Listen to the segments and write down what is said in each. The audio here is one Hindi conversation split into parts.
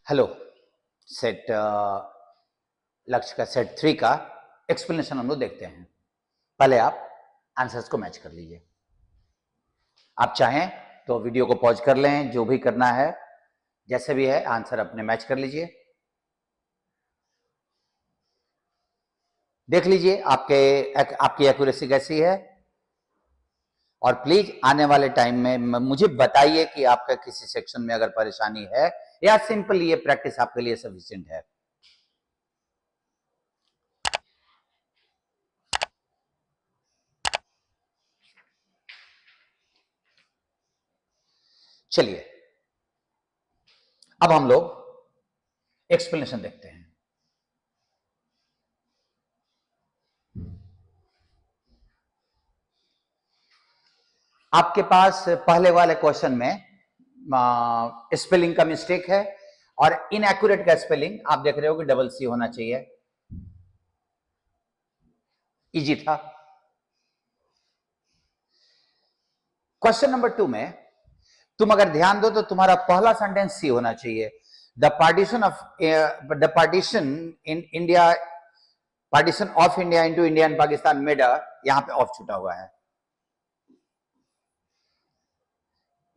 हेलो। सेट लक्ष्य का सेट 3 का एक्सप्लेनेशन हम लोग देखते हैं। पहले आप आंसर्स को मैच कर लीजिए। आप चाहें तो वीडियो को पॉज कर लें, जो भी करना है, जैसे भी है आंसर अपने मैच कर लीजिए। देख लीजिए आपकी एक्यूरेसी कैसी है, और प्लीज आने वाले टाइम में मुझे बताइए कि आपका किसी सेक्शन में अगर परेशानी है या सिंपल ये प्रैक्टिस आपके लिए सफिशिएंट है। चलिए अब हम लोग एक्सप्लेनेशन देखते हैं। आपके पास पहले वाले क्वेश्चन में स्पेलिंग का मिस्टेक है, और इनएक्यूरेट का स्पेलिंग आप देख रहे हो कि डबल सी होना चाहिए। इजी था। क्वेश्चन नंबर 2 में तुम अगर ध्यान दो तो तुम्हारा पहला सेंटेंस सी होना चाहिए। The partition of India into India and Pakistan made a, यहां पे ऑफ छूटा हुआ है।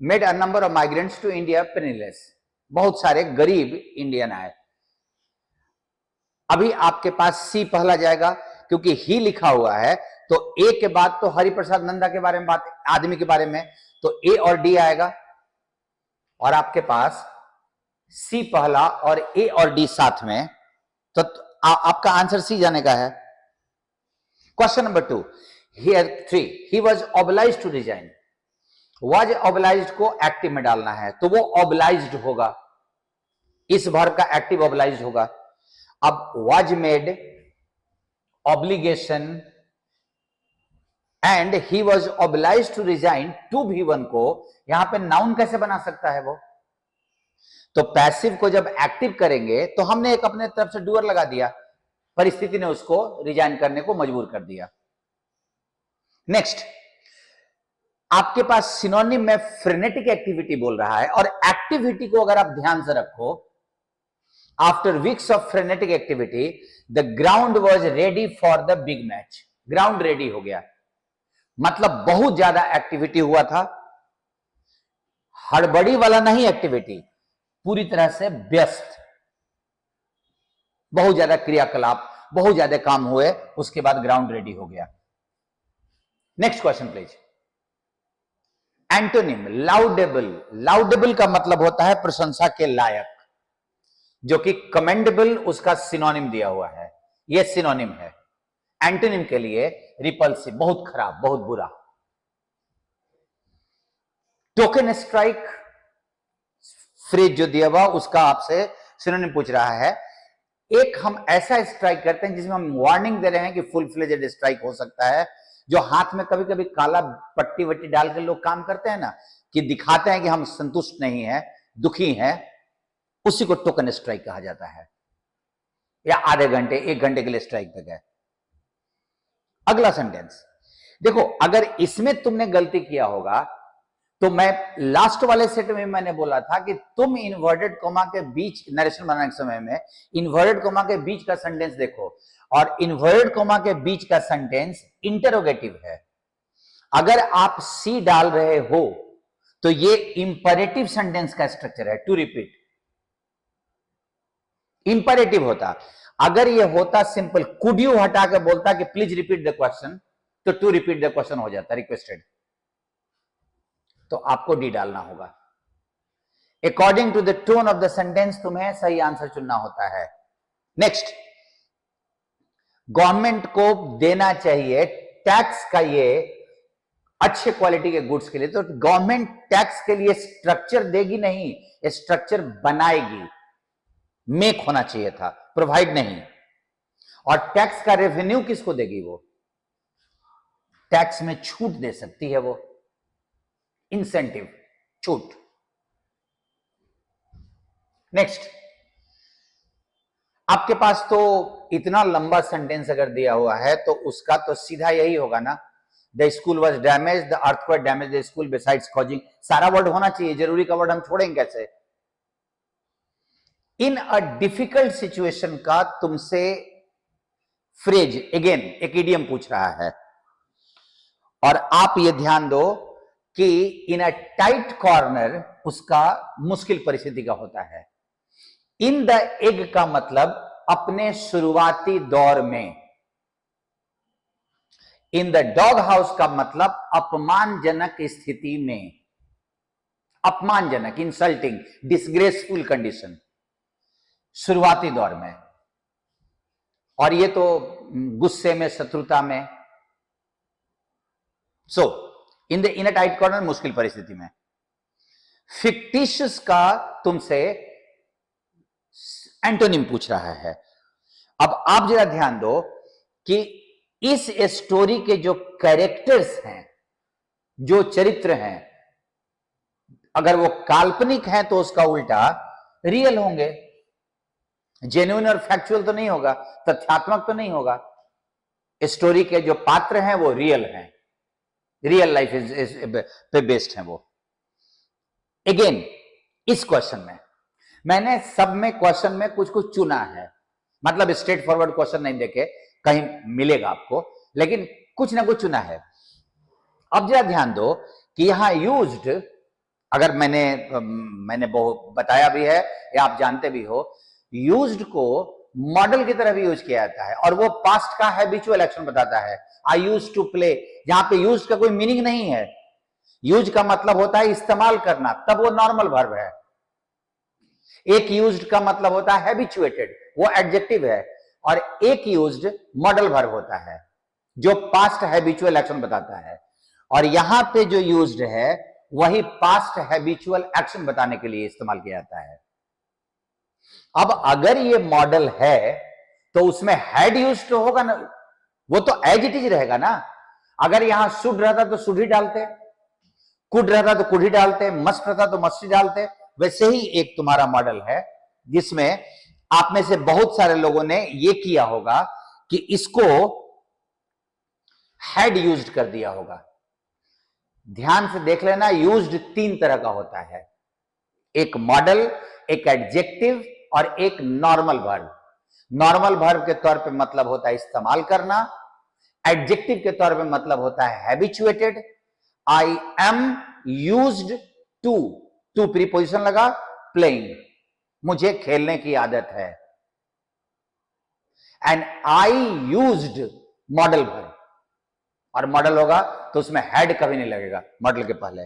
Made a number of migrants to India penniless, बहुत सारे गरीब इंडियन आए। अभी आपके पास सी पहला जाएगा क्योंकि ही लिखा हुआ है, तो ए के बाद तो हरिप्रसाद नंदा के बारे में बात, आदमी के बारे में, तो ए और डी आएगा, और आपके पास सी पहला और ए और डी साथ में, तो आपका आंसर सी जाने का है। Question number 2, here 3, he was obliged to resign. Was obliged को एक्टिव में डालना है, तो वो ऑब्लाइज्ड होगा, इस वर्ब का एक्टिव ऑब्लाइज्ड होगा। अब was made obligation and he was obliged to resign to V1 को यहां पे नाउन कैसे बना सकता है वो? तो पैसिव को जब एक्टिव करेंगे तो हमने एक अपने तरफ से डूअर लगा दिया, परिस्थिति ने उसको रिजाइन करने को मजबूर कर दिया। नेक्स्ट, आपके पास सिनोनिम में फ्रेनेटिक एक्टिविटी बोल रहा है, और एक्टिविटी को अगर आप ध्यान से रखो, after weeks of frenetic activity the ground was ready for the big match. Ground ready हो गया, मतलब बहुत ज्यादा एक्टिविटी हुआ था, हड़बड़ी वाला नहीं एक्टिविटी, पूरी तरह से व्यस्त, बहुत ज्यादा क्रियाकलाप, बहुत ज्यादा काम हुए, उसके बाद ग्राउंड रेडी हो गया। Next question please. एंटोनिम लाउडेबल। लाउडेबल का मतलब होता है प्रशंसा के लायक, जो कि कमेंडेबल उसका सिनोनिम दिया हुआ है, यह सिनोनिम है। एंटोनिम के लिए रिपल्सिव, बहुत खराब, बहुत बुरा। टोकन स्ट्राइक फ्रेज जो दिया हुआ उसका आपसे सिनोनिम पूछ रहा है। एक हम ऐसा स्ट्राइक करते हैं जिसमें हम वार्निंग दे रहे हैं कि फुल फ्लेजेड स्ट्राइक हो सकता है, जो हाथ में कभी कभी काला पट्टी वट्टी डाल के लोग काम करते हैं ना, कि दिखाते हैं कि हम संतुष्ट नहीं है, दुखी हैं, उसी को टोकन स्ट्राइक कहा जाता है। या आधे घंटे, 1 घंटे के लिए स्ट्राइक पे गए। अगला सेंटेंस देखो, अगर इसमें तुमने गलती किया होगा तो मैं लास्ट वाले सेट में मैंने बोला था कि तुम इन्वर्टेड कोमा के बीच नरेशन बनाने के समय में इन्वर्टेड कोमा के बीच का सेंटेंस देखो, और इन्वर्टेड कोमा के बीच का सेंटेंस इंटरोगेटिव है। अगर आप सी डाल रहे हो तो ये इंपरेटिव सेंटेंस का स्ट्रक्चर है, टू रिपीट, इंपरेटिव होता। अगर ये होता सिंपल, कुड यू हटा के बोलता कि प्लीज रिपीट द क्वेश्चन, तो टू रिपीट द क्वेश्चन हो जाता, रिक्वेस्टेड, तो आपको डी डालना होगा। According to the tone of the sentence तुम्हें सही आंसर चुनना होता है। नेक्स्ट, गवर्नमेंट को देना चाहिए टैक्स का, ये अच्छे क्वालिटी के गुड्स के लिए, तो गवर्नमेंट टैक्स के लिए स्ट्रक्चर देगी नहीं, स्ट्रक्चर बनाएगी। मेक होना चाहिए था, प्रोवाइड नहीं। और टैक्स का रेवेन्यू किसको देगी? वो टैक्स में छूट दे सकती है, वो इंसेंटिव, छूट। नेक्स्ट, आपके पास तो इतना लंबा सेंटेंस अगर दिया हुआ है तो उसका तो सीधा यही होगा ना, the school was damage, the earthquake damage the school besides causing, सारा वर्ड होना चाहिए, जरूरी का वर्ड हम छोड़ेंगे कैसे? इन अ डिफिकल्ट सिचुएशन का तुमसे फ्रेज, अगेन एक इडियम पूछ रहा है, और आप ये ध्यान दो कि इन अ टाइट कॉर्नर उसका मुश्किल परिस्थिति का होता है। इन द एग का मतलब अपने शुरुआती दौर में। इन द डॉग हाउस का मतलब अपमानजनक स्थिति में, अपमानजनक, इंसल्टिंग, डिसग्रेसफुल कंडीशन, शुरुआती दौर में। और ये तो गुस्से में, शत्रुता में। सो इन अ टाइट कॉर्नर, मुश्किल परिस्थिति में। फिक्टिशियस का तुमसे एंटोनिम पूछ रहा है। अब आप जरा ध्यान दो कि इस स्टोरी के जो कैरेक्टर्स हैं, जो चरित्र हैं, अगर वो काल्पनिक हैं तो उसका उल्टा रियल होंगे। जेन्युइन और फैक्चुअल तो नहीं होगा, तथ्यात्मक तो नहीं होगा। स्टोरी के जो पात्र हैं वो रियल हैं, रियल लाइफ पे बेस्ड हैं वो। अगेन इस क्वेश्चन में मैंने सब में क्वेश्चन में कुछ कुछ चुना है, मतलब स्ट्रेट फॉरवर्ड क्वेश्चन नहीं देके कहीं मिलेगा आपको, लेकिन कुछ ना कुछ चुना है। अब जरा ध्यान दो कि यहां यूज्ड, अगर मैंने बहुत बताया भी है या आप जानते भी हो, यूज्ड को मॉडल की तरह भी यूज किया जाता है, और वो पास्ट का हैबिचुअल एक्शन बताता है। आई यूज टू प्ले, जहां पे यूज का कोई मीनिंग नहीं है। यूज का मतलब होता है इस्तेमाल करना, तब वो नॉर्मल वर्ब है। एक यूज्ड का मतलब होता है हैबिचुएटेड, वो एडजेक्टिव है। और एक यूज्ड मॉडल वर्ब होता है जो पास्ट हैबिचुअल एक्शन बताता है। और यहां पे जो यूज्ड है वही पास्ट हैबिचुअल एक्शन बताने के लिए इस्तेमाल किया जाता है। अब अगर ये मॉडल है तो उसमें हैड यूज्ड तो होगा ना, वो तो एज इट इज रहेगा ना। अगर यहां शुड रहता तो शुड ही डालते, कुड रहता तो कुड ही डालते, मस्ट रहता तो मस्ट ही डालते। वैसे ही एक तुम्हारा मॉडल है जिसमें आप में से बहुत सारे लोगों ने ये किया होगा कि इसको हैड यूज्ड कर दिया होगा। ध्यान से देख लेना, यूज्ड तीन तरह का होता है, एक मॉडल, एक एडजेक्टिव और एक नॉर्मल वर्ब। नॉर्मल वर्ब के तौर पे मतलब होता है इस्तेमाल करना, एडजेक्टिव के तौर पे मतलब होता है habituated. I am used to preposition लगा, प्लेइंग, मुझे खेलने की आदत है। And I used modal verb, और मॉडल होगा तो उसमें हैड कभी नहीं लगेगा मॉडल के पहले।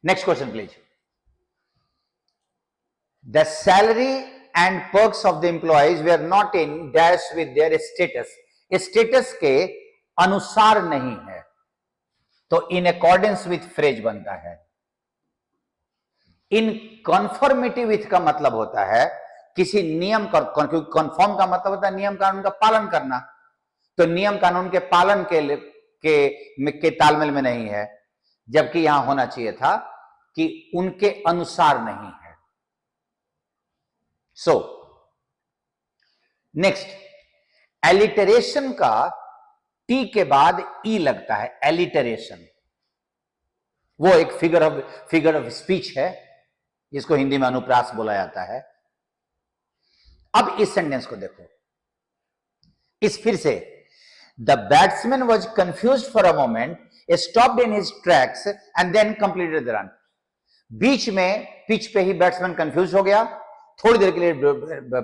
Next question please. The salary and perks of the employees were not in dash with their status, status के अनुसार नहीं है, तो इन अकॉर्डेंस विथ फ्रेज बनता है। इन कॉन्फॉर्मिटी विथ का मतलब होता है किसी नियम का, क्योंकि कन्फर्म का मतलब होता है नियम कानून का पालन करना, तो नियम कानून के पालन के तालमेल में नहीं है, जबकि यहां होना चाहिए था कि उनके अनुसार नहीं है। सो नेक्स्ट, एलिटरेशन का टी के बाद ई लगता है, एलिटरेशन वो एक फिगर ऑफ स्पीच है जिसको हिंदी में अनुप्रास बोला जाता है। अब इस सेंटेंस को देखो, इस फिर से, the batsman was confused for a moment, stopped in his tracks and then completed the run. बीच में पिच पे ही बैट्समैन कंफ्यूज हो गया, थोड़ी देर के लिए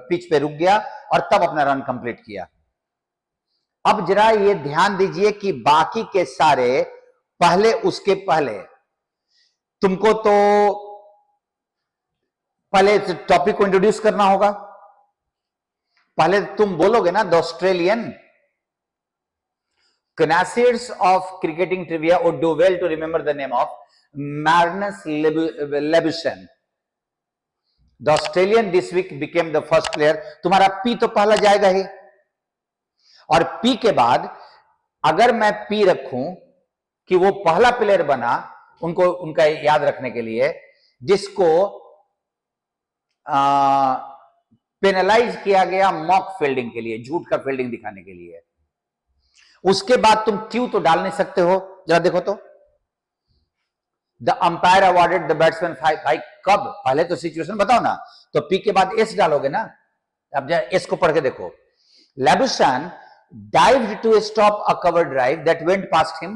पिच पे रुक गया और तब अपना रन कंप्लीट किया। अब जरा ये ध्यान दीजिए कि बाकी के सारे पहले, उसके पहले तुमको तो पहले टॉपिक को इंट्रोड्यूस करना होगा। पहले तुम बोलोगे ना, the Australian connoisseurs of cricketing trivia would do well to remember the name of Magnus Labuschagn. The Australian this week became the first player. तुम्हारा पी तो पहला जाएगा ही, और पी के बाद अगर मैं पी रखूं कि वो पहला प्लेयर बना, उनको उनका याद रखने के लिए, जिसको पेनलाइज किया गया मॉक फील्डिंग के लिए, झूठ का फील्डिंग दिखाने के लिए, उसके बाद तुम क्यों तो डाल नहीं सकते हो। जरा देखो तो, the umpire awarded the batsman 5। भाई कब? पहले तो सिचुएशन बताओ ना, तो पी के बाद एस डालोगे ना। अब एस को पढ़ के देखो। Labuschagne dived to stop a cover drive that went past him।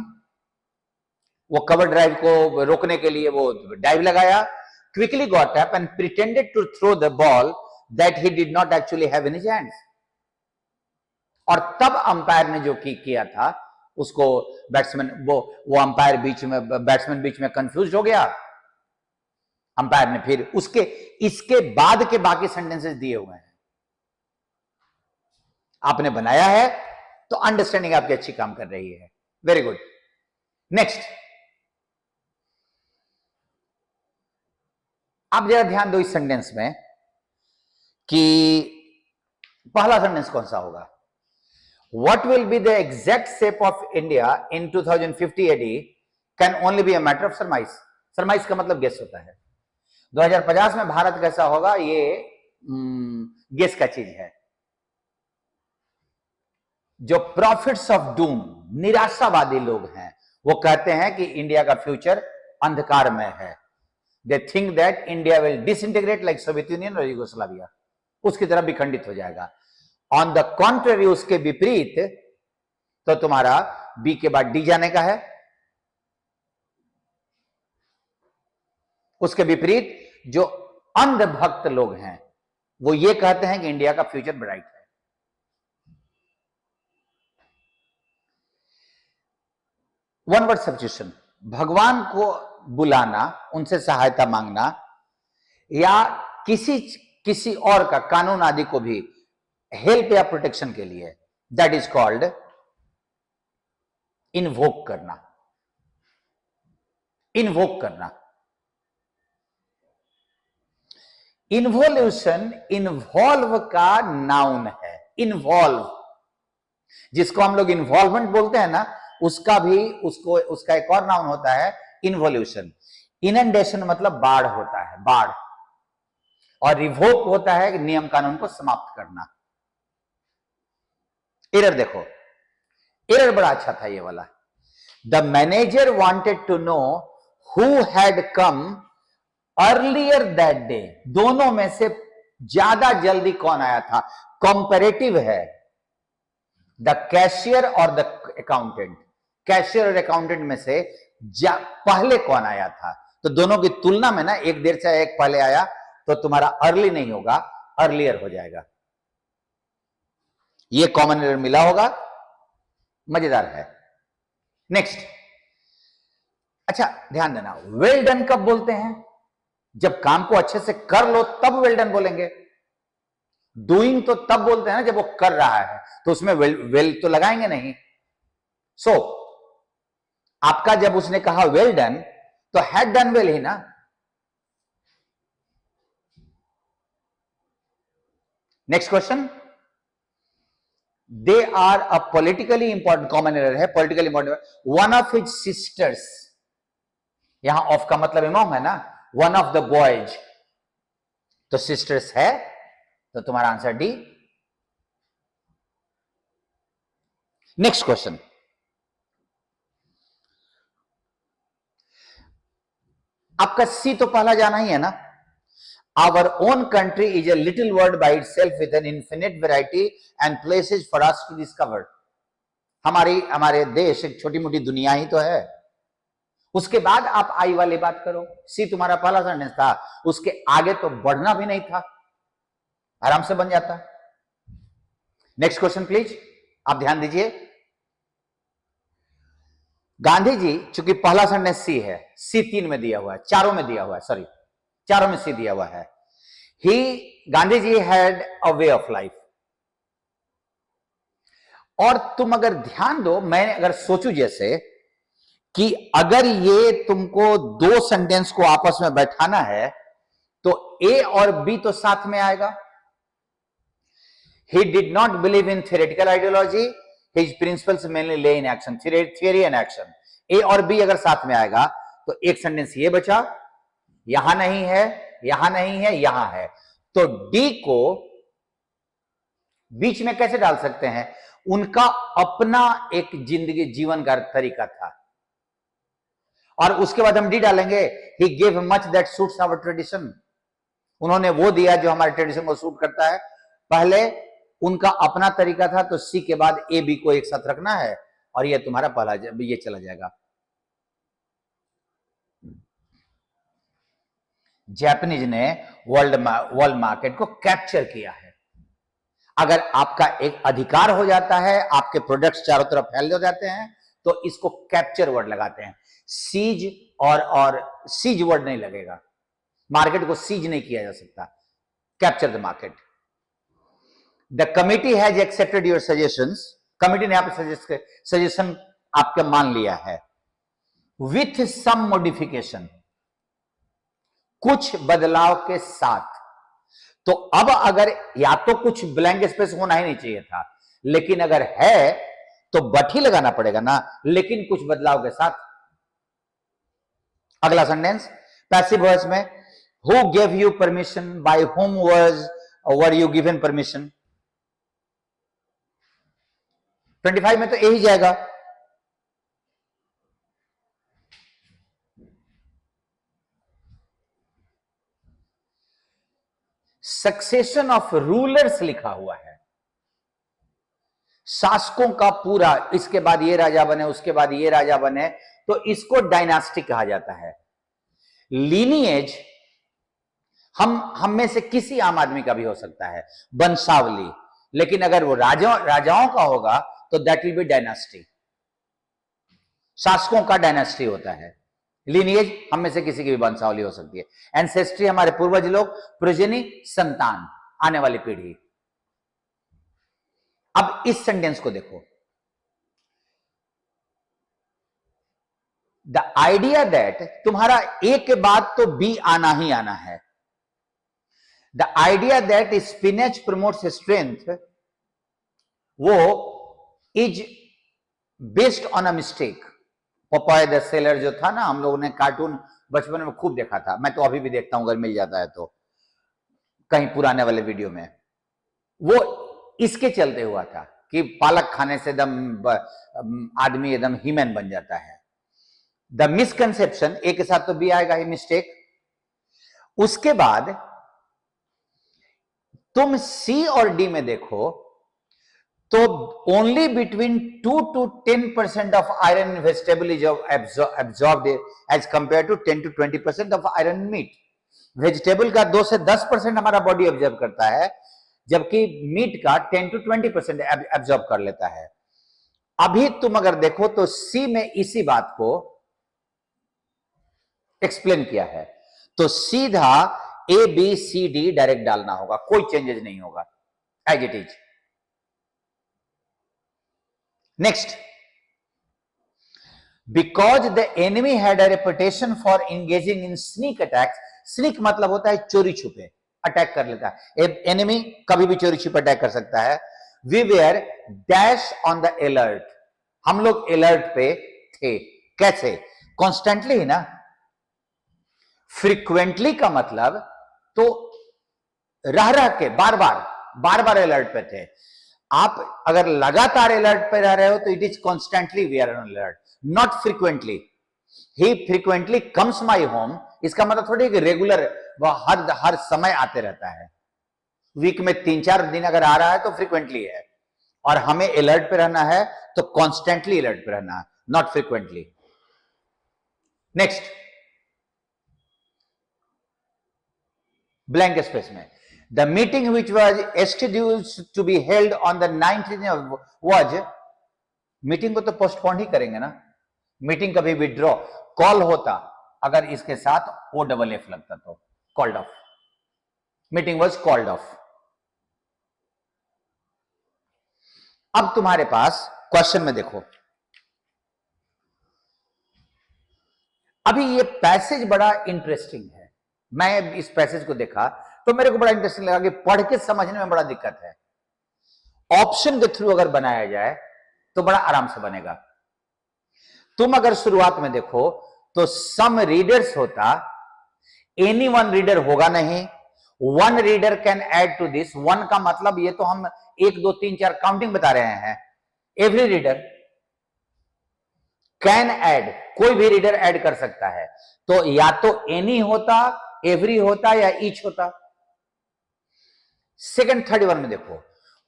वो कवर ड्राइव को रोकने के लिए वो डाइव लगाया। Quickly got up and pretended to throw the ball that he did not actually have in his hands। और तब अंपायर ने जो किया था उसको बैट्समैन वो अंपायर बैट्समैन बीच में कंफ्यूज हो गया। अंपायर ने फिर इसके बाद के बाकी सेंटेंसेस दिए हुए हैं, आपने बनाया है, तो अंडरस्टैंडिंग आपकी अच्छी काम कर रही है। Very good. नेक्स्ट, आप जरा ध्यान दो इस सेंटेंस में कि पहला सेंटेंस कौन सा होगा। What will be the exact shape of India in 2050 AD can only be a matter of surmise। सरमाइज का मतलब गेस होता है। 2050 में भारत कैसा होगा ये गेस का चीज है। जो प्रॉफिट्स ऑफ डूम, निराशावादी लोग हैं, वो कहते हैं कि इंडिया का फ्यूचर अंधकार में है। They think that India will disintegrate like Soviet union और यूगोस्लाविया, उसकी तरफ विखंडित हो जाएगा। ऑन द कॉन्ट्ररी, उसके विपरीत, तो तुम्हारा बी के बाद डी जाने का है। उसके विपरीत जो अंधभक्त लोग हैं वो ये कहते हैं कि इंडिया का फ्यूचर ब्राइट है। वन वर्ड सब्स्टिट्यूशन, भगवान को बुलाना, उनसे सहायता मांगना, या किसी और का, कानून आदि को भी हेल्प या प्रोटेक्शन के लिए, दैट इज कॉल्ड इन्वोक करना। इन्वोक करना। इन्वोल्यूशन इन्वॉल्व का नाउन है। इन्वॉल्व, जिसको हम लोग इन्वॉल्वमेंट बोलते हैं ना, उसका एक और नाउन होता है इन्वोल्यूशन। इनंडेशन मतलब बाढ़ होता है, बाढ़। और रिवोक होता है नियम कानून को समाप्त करना। एरर देखो, एरर बड़ा अच्छा था ये वाला। The manager wanted to know who had come earlier that day. दोनों में से ज्यादा जल्दी कौन आया था? कंपैरेटिव है, द कैशियर और द अकाउंटेंट। कैशियर और अकाउंटेंट में से पहले कौन आया था? तो दोनों की तुलना में ना, एक देर से एक पहले आया तो तुम्हारा अर्ली नहीं होगा, अर्लियर हो जाएगा। ये कॉमन एरर मिला होगा, मजेदार है। नेक्स्ट, अच्छा ध्यान देना, वेल डन कब बोलते हैं? जब काम को अच्छे से कर लो तब वेल डन बोलेंगे। डूइंग तो तब बोलते हैं ना जब वो कर रहा है, तो उसमें वेल तो लगाएंगे नहीं। सो आपका जब उसने कहा वेल डन, तो हैड डन वेल ही ना। Next question, they are a politically important, common error है, politically important. One of his sisters, यहां ऑफ का मतलब अमॉन्ग है ना, वन ऑफ द बॉयज, तो सिस्टर्स है, तो तुम्हारा आंसर डी। नेक्स्ट क्वेश्चन, आपका सी तो पहला जाना ही है ना। Our own country is a little world by itself with an infinite variety and places for us to discover। हमारे देश एक छोटी मोटी दुनिया ही तो है। उसके बाद आप आई वाली बात करो। सी तुम्हारा पहला सेंटेंस था, उसके आगे तो बढ़ना भी नहीं था, आराम से बन जाता। नेक्स्ट क्वेश्चन प्लीज, आप ध्यान दीजिए। गांधी जी, चूंकि पहला सेंटेंस सी है, सी 3 में दिया हुआ है, चारों में दिया हुआ है, सॉरी चारों में सी दिया हुआ है। Gandhi ji had a way of life. और तुम अगर ध्यान दो, मैं अगर सोचूं जैसे कि अगर ये तुमको दो सेंटेंस को आपस में बैठाना है, तो ए और बी तो साथ में आएगा। He did not believe in theoretical ideology, his principles mainly lay in action, theory and action। ए और बी अगर साथ में आएगा तो एक सेंटेंस ये बचा, यहां नहीं है, यहां नहीं है, यहां है, तो डी को बीच में कैसे डाल सकते हैं? उनका अपना एक जिंदगी जीवन का तरीका था, और उसके बाद हम डी डालेंगे, he gave much that suits our tradition. उन्होंने वो दिया जो हमारे ट्रेडिशन को सूट करता है। पहले उनका अपना तरीका था, तो सी के बाद ए बी को एक साथ रखना है और ये तुम्हारा पहला ये चला जाएगा। जापानीज ने वर्ल्ड मार्केट को कैप्चर किया है। अगर आपका एक अधिकार हो जाता है, आपके प्रोडक्ट्स चारों तरफ फैल हो जाते हैं, तो इसको कैप्चर वर्ड लगाते हैं। सीज और सीज वर्ड नहीं लगेगा, मार्केट को सीज नहीं किया जा सकता, capture the market. The committee has accepted your suggestions, committee ने आपके सजेशन आपका मान लिया है, विथ सम मॉडिफिकेशन, कुछ बदलाव के साथ। तो अब अगर या तो कुछ ब्लैंक स्पेस होना ही नहीं चाहिए था, लेकिन अगर है तो बट ही लगाना पड़ेगा ना, लेकिन कुछ बदलाव के साथ। अगला सेंटेंस पैसिव वॉइस में, who gave you permission, by whom were you given permission. 25 में तो यही जाएगा। सक्सेशन ऑफ रूलर्स लिखा हुआ है, शासकों का पूरा, इसके बाद ये राजा बने, उसके बाद ये राजा बने, तो इसको डायनास्टी कहा जाता है। लीनिएज हम में से किसी आम आदमी का भी हो सकता है, वंशावली, लेकिन अगर वो राजाओं का होगा तो दैट विल बी डायनास्टी। शासकों का डायनास्टी होता है। लीनिएज हम में से किसी की भी वंशावली हो सकती है। एंसेस्ट्री हमारे पूर्वज लोग, प्रोजेनी संतान, आने वाली पीढ़ी। अब इस सेंटेंस को देखो, द आइडिया दैट तुम्हारा ए के बाद तो बी आना ही आना है। The idea that spinach promotes strength, वो is based on a mistake. Popeye the sailor जो था ना, हम लोगों ने कार्टून बचपन में खूब देखा था, मैं तो अभी भी देखता हूं अगर मिल जाता है तो, कहीं पुराने वाले वीडियो में। वो इसके चलते हुआ था कि पालक खाने से एकदम आदमी एकदम ह्यूमन बन जाता है। द मिसकंसेप्शन, ए के साथ तो बी आएगा ही, मिस्टेक। उसके बाद तुम सी और डी में देखो तो only between 2 to 10% of iron in vegetable is absorbed as compare to 10 to 20% of iron meat. Vegetable का 2 से 10% हमारा बॉडी ऑब्जर्व करता है, जबकि मीट का 10 to 20% एब्जॉर्ब कर लेता है। अभी तुम अगर देखो तो सी में इसी बात को एक्सप्लेन किया है, तो सीधा A B C D direct डालना होगा, कोई चेंजेस नहीं होगा, as it is. Next, because the enemy had a reputation for engaging in sneak attacks. Sneak मतलब होता है चोरी छुपे, अटैक कर लेता है। एनिमी कभी भी चोरी छुपे अटैक कर सकता है। We were dash on the alert, हम लोग अलर्ट पे थे। कैसे? कॉन्स्टेंटली ही ना। फ्रीक्वेंटली का मतलब तो रह के बार बार अलर्ट पे थे। आप अगर लगातार अलर्ट पे रह रहे हो तो it is constantly we are on alert, not frequently. He frequently comes my home, इसका मतलब थोड़ी कि रेगुलर वह हर समय आते रहता है। वीक में 3-4 दिन अगर आ रहा है तो फ्रीक्वेंटली है, और हमें अलर्ट पे रहना है तो कॉन्स्टेंटली अलर्ट पे रहना है, not frequently. Next, blank space में, the meeting which was scheduled to be held on the 19th was, meeting को तो पोस्टपोन ही करेंगे ना, मीटिंग कभी विड्रॉ, कॉल होता अगर इसके साथ OFF लगता तो called off, meeting was called off. अब तुम्हारे पास क्वेश्चन में देखो, अभी ये पैसेज बड़ा इंटरेस्टिंग है। मैं इस पैसेज को देखा तो मेरे को बड़ा इंटरेस्टिंग लगा कि पढ़ के समझने में बड़ा दिक्कत है। ऑप्शन के थ्रू अगर बनाया जाए तो बड़ा आराम से बनेगा। तुम अगर शुरुआत में देखो तो सम रीडर्स होता, एनी वन रीडर होगा नहीं, one reader can add to this. One का मतलब ये तो हम 1 2 3 4 काउंटिंग बता रहे हैं, एवरी रीडर। कैन ऐड, कोई भी रीडर ऐड कर सकता है, तो या तो एनी होता, एवरी होता या ईच होता। सेकंड 31 में देखो,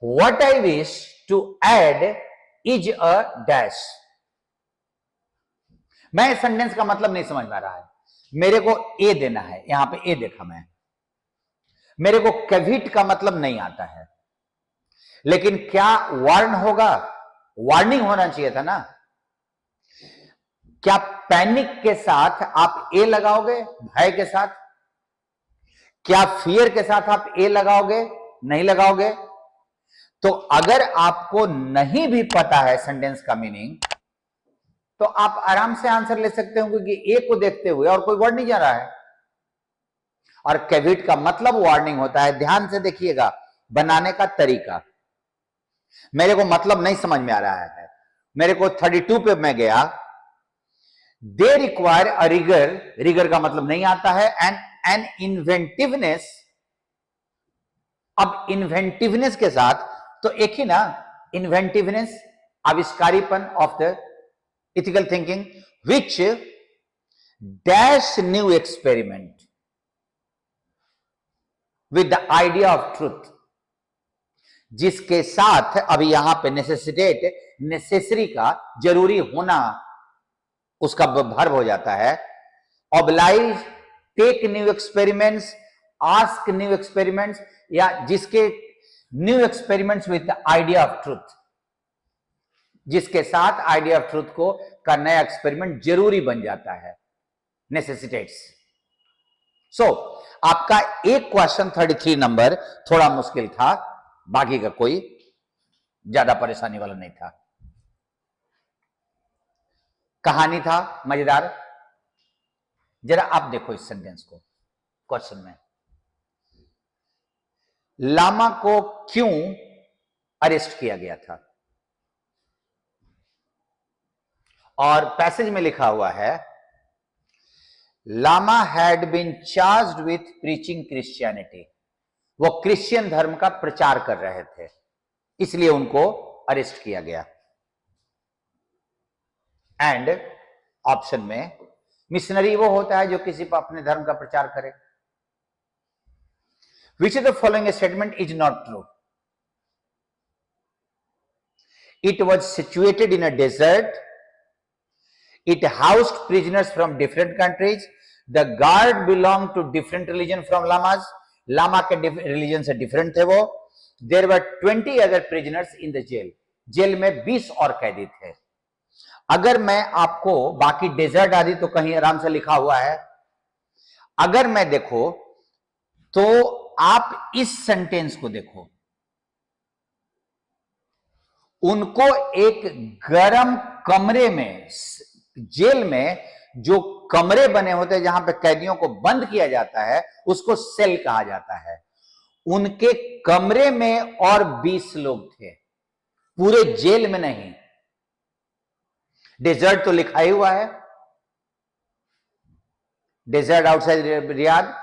what I wish to add is a dash. मैं इस सेंटेंस का मतलब नहीं समझ में आ रहा है, मेरे को ए देना है, यहां पे ए देखा मैं, मेरे को कैविट का मतलब नहीं आता है, लेकिन क्या वार्न होगा, वार्निंग होना चाहिए था ना। क्या पैनिक के साथ आप ए लगाओगे, भय के साथ? क्या फियर के साथ आप ए लगाओगे? नहीं लगाओगे। तो अगर आपको नहीं भी पता है सेंटेंस का मीनिंग, तो आप आराम से आंसर ले सकते हो, क्योंकि ए को देखते हुए और कोई वर्ड नहीं जा रहा है। और कैविट का मतलब वार्निंग होता है। ध्यान से देखिएगा बनाने का तरीका। मेरे को मतलब नहीं समझ में आ रहा है, मेरे को 32 पे मैं गया, they require a rigor, rigor का मतलब नहीं आता है, एंड इन्वेंटिवनेस। अब इन्वेंटिवनेस के साथ तो एक ही ना, इन्वेंटिवनेस आविष्कारीपन of the ethical thinking, which dash new experiment with the idea of truth, जिसके साथ अभी यहां पे नेसेसिटेट, नेसेसरी का जरूरी होना उसका वर्ब हो जाता है। Oblige, take new experiments, ask new experiments, या जिसके new experiments with the idea of truth, जिसके साथ आइडिया ऑफ ट्रूथ को का नया एक्सपेरिमेंट जरूरी बन जाता है, नेसेसिटेट्स। सो आपका एक क्वेश्चन 33 नंबर थोड़ा मुश्किल था, बाकी का कोई ज्यादा परेशानी वाला नहीं था। कहानी था मजेदार। जरा आप देखो इस सेंटेंस को, क्वेश्चन में लामा को क्यों अरेस्ट किया गया था, और पैसेज में लिखा हुआ है Lama had been charged with preaching Christianity, वो क्रिश्चियन धर्म का प्रचार कर रहे थे, इसलिए उनको अरेस्ट किया गया। एंड ऑप्शन में मिशनरी वो होता है जो किसी पर अपने धर्म का प्रचार करे। Which of the following statement is not true? It was situated in a desert, it housed prisoners from different countries, the guard belonged to different religion from lamas, lama के religion से different थे वो, there were 20 other prisoners in the jail, jail में 20 और कैदी थे। अगर मैं आपको बाकी डेजर्ट आदि तो कहीं आराम से लिखा हुआ है, अगर मैं देखो तो आप इस सेंटेंस को देखो, उनको एक गर्म कमरे में, जेल में जो कमरे बने होते हैं जहां पे कैदियों को बंद किया जाता है उसको सेल कहा जाता है, उनके कमरे में और 20 लोग थे, पूरे जेल में नहीं। डेजर्ट तो लिखा ही हुआ है, डेजर्ट आउटसाइड रियाद,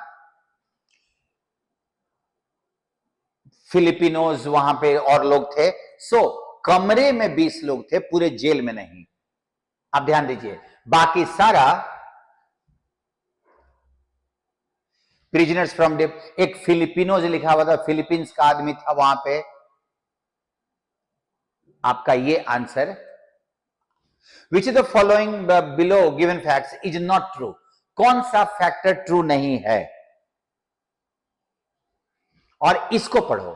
फिलिपिनोज वहां पे और लोग थे। सो कमरे में 20 लोग थे, पूरे जेल में नहीं। आप ध्यान दीजिए, बाकी सारा प्रिजनर्स फ्रॉम एक फिलिपिनोज लिखा हुआ था, फिलीपींस का आदमी था वहां पे। आपका ये answer, which is the following below given facts is not true, कौन सा फैक्टर ट्रू नहीं है? और इसको पढ़ो,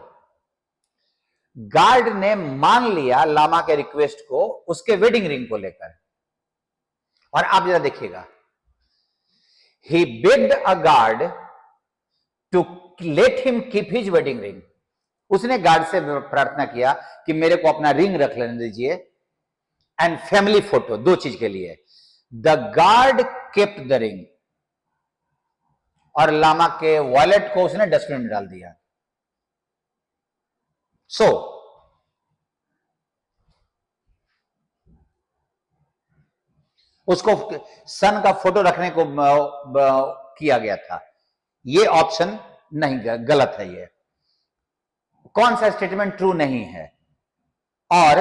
गार्ड ने मान लिया लामा के रिक्वेस्ट को उसके वेडिंग रिंग को लेकर, और आप जरा देखिएगा, he begged a guard to let him keep his wedding ring, उसने गार्ड से प्रार्थना किया कि मेरे को अपना रिंग रख लेने दीजिए, एंड फैमिली फोटो, दो चीज के लिए। The guard kept the ring, और लामा के वॉलेट को उसने डस्टबिन में डाल दिया। सो उसको सन का फोटो रखने को किया गया था। ये ऑप्शन नहीं, गलत है। ये कौन सा स्टेटमेंट ट्रू नहीं है? और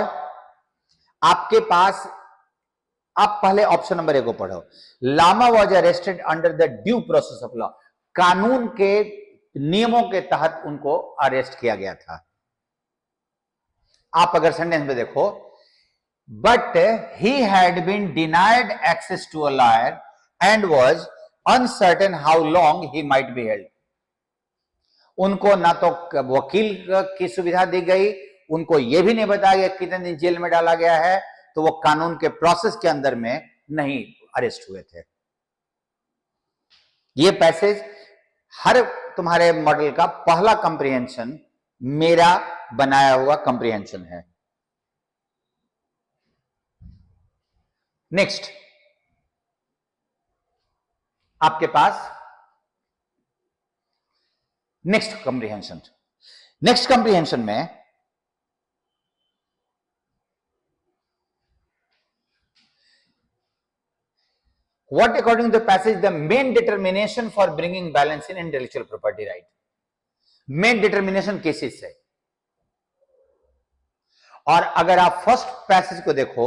आपके पास आप पहले ऑप्शन नंबर 1 को पढ़ो। Lama was arrested under the due process of law, कानून के नियमों के तहत उनको अरेस्ट किया गया था। आप अगर सेंटेंस में देखो, but he had been denied access to a lawyer and was uncertain how long he might be held. उनको ना तो वकील की सुविधा दी गई, उनको यह भी नहीं बताया गया कितने दिन जेल में डाला गया है, तो वो कानून के प्रोसेस के अंदर में नहीं अरेस्ट हुए थे। ये पैसेज हर तुम्हारे मॉडल का पहला कंप्रीहेंशन मेरा बनाया हुआ कंप्रीहेंशन है। नेक्स्ट आपके पास नेक्स्ट कंप्रीहेंशन में what according to the passage the main determination for bringing balance in intellectual property right, main determination cases है। और अगर आप फर्स्ट पैसेज को देखो,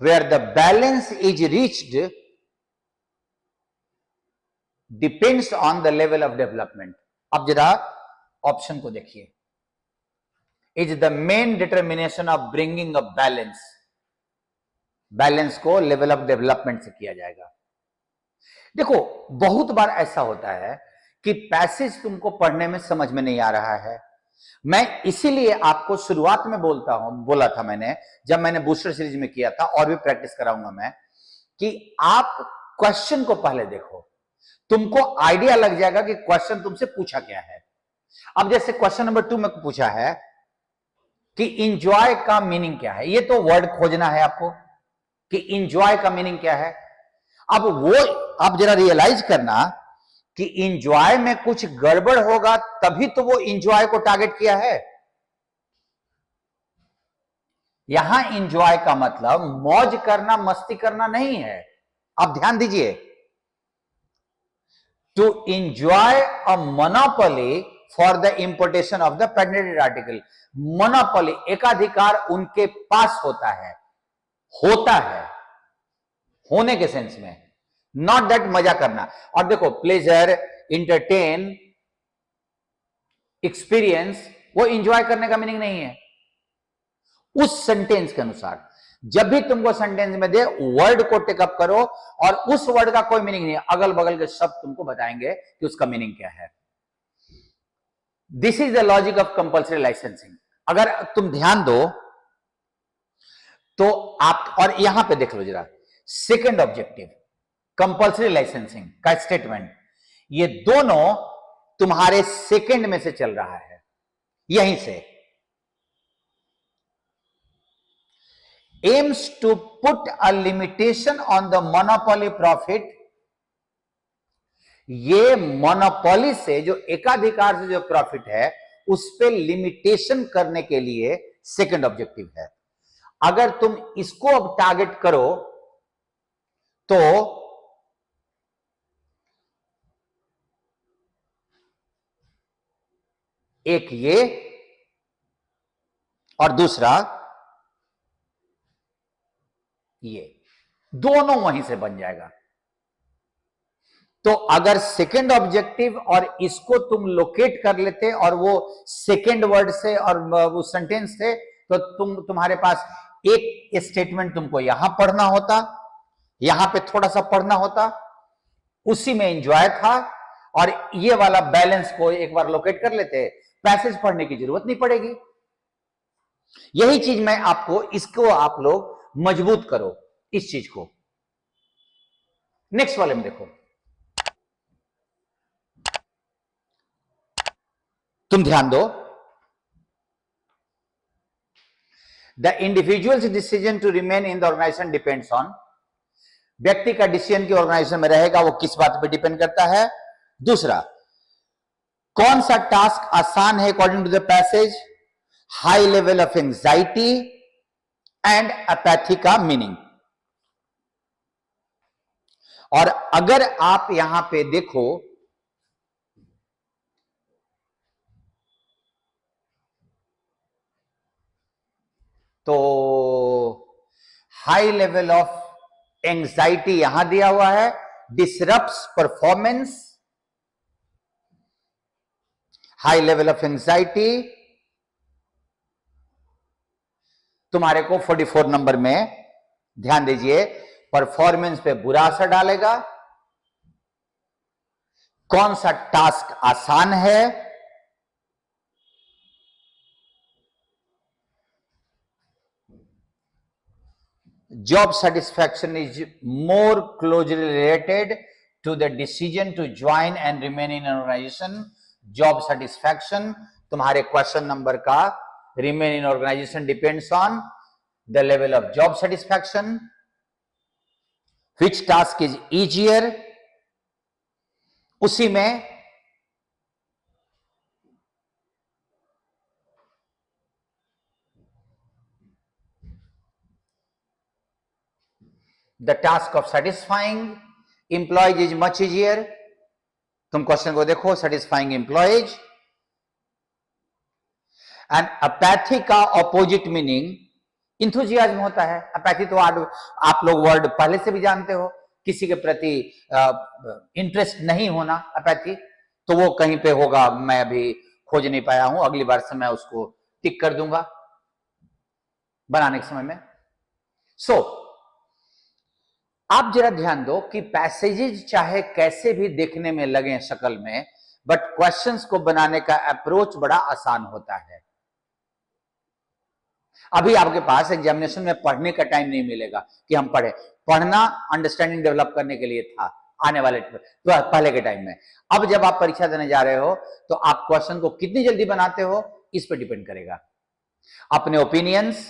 where the balance is reached depends on the level of development. अब जरा ऑप्शन को देखिए, is the main determination of bringing a balance, balance को लेवल ऑफ डेवलपमेंट से किया जाएगा। देखो बहुत बार ऐसा होता है कि पैसेज तुमको पढ़ने में समझ में नहीं आ रहा है। मैं इसीलिए आपको शुरुआत में बोला था मैंने, जब मैंने बूस्टर सीरीज में किया था, और भी प्रैक्टिस कराऊंगा मैं, कि आप क्वेश्चन को पहले देखो, तुमको आइडिया लग जाएगा कि क्वेश्चन तुमसे पूछा क्या है। अब जैसे क्वेश्चन नंबर 2 में पूछा है कि इंजॉय का मीनिंग क्या है, ये तो वर्ड खोजना है आपको कि इंजॉय का मीनिंग क्या है। अब वो आप जरा रियलाइज करना कि इंजॉय में कुछ गड़बड़ होगा तभी तो वो इंजॉय को टारगेट किया है। यहां इंजॉय का मतलब मौज करना, मस्ती करना नहीं है। आप ध्यान दीजिए, to enjoy a monopoly for the importation of the patented article, monopoly एकाधिकार उनके पास होता है होने के सेंस में, नॉट दैट मजा करना। और देखो प्लेजर, इंटरटेन, एक्सपीरियंस, वो इंजॉय करने का मीनिंग नहीं है उस सेंटेंस के अनुसार। जब भी तुमको सेंटेंस में दे, वर्ड को टेकअप करो, और उस वर्ड का कोई मीनिंग नहीं है, अगल बगल के शब्द तुमको बताएंगे कि उसका मीनिंग क्या है। This is the logic of compulsory licensing. अगर तुम ध्यान दो तो आप, और यहां पे देख लो जरा, सेकेंड ऑब्जेक्टिव, कंपल्सरी लाइसेंसिंग का स्टेटमेंट, ये दोनों तुम्हारे सेकेंड में से चल रहा है, यहीं से। aims to put a limitation on the monopoly profit, ये मोनोपोली से, जो एकाधिकार से जो प्रॉफिट है, उस पे लिमिटेशन करने के लिए सेकंड ऑब्जेक्टिव है। अगर तुम इसको अब टारगेट करो तो एक ये और दूसरा ये, दोनों वहीं से बन जाएगा। तो अगर सेकंड ऑब्जेक्टिव और इसको तुम लोकेट कर लेते और वो सेकंड वर्ड से और वो सेंटेंस से, तो तुम्हारे पास एक स्टेटमेंट तुमको यहां पढ़ना होता, यहां पे थोड़ा सा पढ़ना होता, उसी में एंजॉय था, और ये वाला बैलेंस को एक बार लोकेट कर लेते, पैसेज पढ़ने की जरूरत नहीं पड़ेगी। यही चीज मैं आपको, इसको आप लोग मजबूत करो इस चीज को। नेक्स्ट वाले में देखो, तुम ध्यान दो, the individual's decision to remain in the organisation depends on, व्यक्ति का डिसीजन की ऑर्गेनाइजेशन में रहेगा वो किस बात पे डिपेंड करता है। दूसरा, कौन सा टास्क आसान है according to the passage, high level of anxiety and apathy का मीनिंग। और अगर आप यहां पे देखो तो हाई लेवल ऑफ एंजाइटी यहां दिया हुआ है, disrupts performance, high level of anxiety तुम्हारे को 44 नंबर में ध्यान दीजिए, परफॉर्मेंस पे बुरा असर डालेगा। कौन सा टास्क आसान है, job satisfaction is more closely related to the decision to join and remain in an organization. Job satisfaction तुम्हारे क्वेश्चन नंबर का remain in organization depends on the level of job satisfaction. Which task is easier? उसी में the task of satisfying employees is much easier. तुम क्वेश्चन को देखो, satisfying employees. एंड अपैथी का ऑपोजिट मीनिंग इंथुजियाज्म होता है। अपैथी तो आप लोग वर्ड पहले से भी जानते हो, किसी के प्रति इंटरेस्ट नहीं होना अपैथी, तो वो कहीं पे होगा, मैं अभी खोज नहीं पाया हूं, अगली बार से मैं उसको टिक कर दूंगा बनाने के समय में। सो आप जरा ध्यान दो कि पैसेजेस चाहे कैसे भी देखने में लगे शक्ल में, बट क्वेश्चंस को बनाने का अप्रोच बड़ा आसान होता है। अभी आपके पास एग्जामिनेशन में पढ़ने का टाइम नहीं मिलेगा कि हम पढ़े, पढ़ना अंडरस्टैंडिंग डेवलप करने के लिए था आने वाले तो पहले के टाइम में। अब जब आप परीक्षा देने जा रहे हो तो आप क्वेश्चन को कितनी जल्दी बनाते हो इस पर डिपेंड करेगा। अपने ओपिनियंस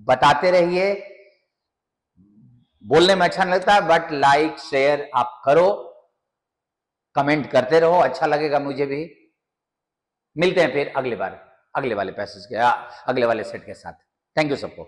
बताते रहिए, बोलने में अच्छा नहीं लगता है बट लाइक शेयर आप करो, कमेंट करते रहो, अच्छा लगेगा मुझे भी। मिलते हैं फिर अगली बार अगले वाले पैसेज के अगले वाले सेट के साथ। थैंक यू सबको।